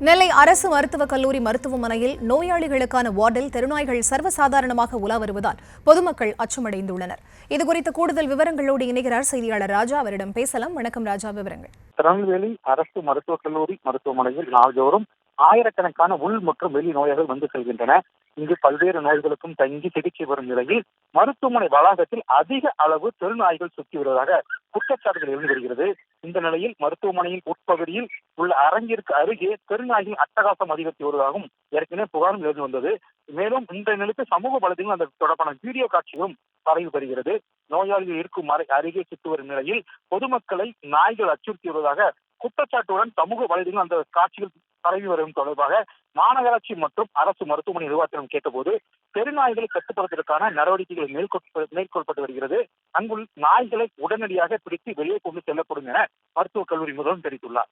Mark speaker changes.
Speaker 1: நெல்லை அரசு மருத்துவக் கல்லூரி மருத்துவமனையில் நோயாளிகளுக்கான வார்டில் தெருநாய்கள் சர்வசாதாரணமாக உலா வருவதால் பொதுமக்கள் அச்சமடைந்துள்ளனர். இதுகுறித்த கூடுதல் விவரங்களோடு இணைகிறார் செய்தியாளர் ராஜா. அவரிடம் பேசலாம். வணக்கம் ராஜா, விவரங்கள்.
Speaker 2: திருநெல்வேலி அரசு மருத்துவக் கல்லூரி மருத்துவமனையில் நாள்தோறும் ஆயிரக்கணக்கான உள் மற்றும் வெளி நோயாளிகள் வந்து செல்கின்றன. இங்கு பல்வேறு நோய்களுக்கும் தங்கி சிகிச்சை வரும் நிலையில் மருத்துவமனை வளாகத்தில் அதிக அளவு தெருநாய்கள் சுற்றி வருவதாக குற்றச்சாட்டுகள் எழுந்து வருகிறது. இந்த நிலையில் மருத்துவமனையின் உட்பகுதியில் உள்ள அரங்கிற்கு அருகே தெருநாய்கள் அட்டகாசம் அதிகரித்து வருவதாகவும் ஏற்கனவே புகாரும் எழுந்து வந்தது. மேலும் இந்த நிலைக்கு சமூக வலைதளங்கள் அந்த தொடர்பான வீடியோ காட்சிகளும் பரவி வருகிறது. நோயாளிகள் இருக்கும் அருகே சுற்றி வரும் நிலையில் பொதுமக்களை நாய்கள் அச்சுறுத்தி வருவதாக குற்றச்சாட்டுடன் சமூக வலைதளங்கள் அந்த காட்சிகள் பரவி வரும் தொடர்பாக மாநகராட்சி மற்றும் அரசு மருத்துவமனை நிர்வாகத்திடம் கேட்டபோது தெருநாய்களை கட்டுப்படுத்துவதற்கான நடவடிக்கைகள் மேற்கொள்ளப்பட்டு வருகிறது. அங்குள்ள நாய்களை உடனடியாக பிடித்து வெளியே கொண்டு செல்லப்படும் என மருத்துவக் கல்லூரி முதல்வர் தெரிவித்துள்ளார்.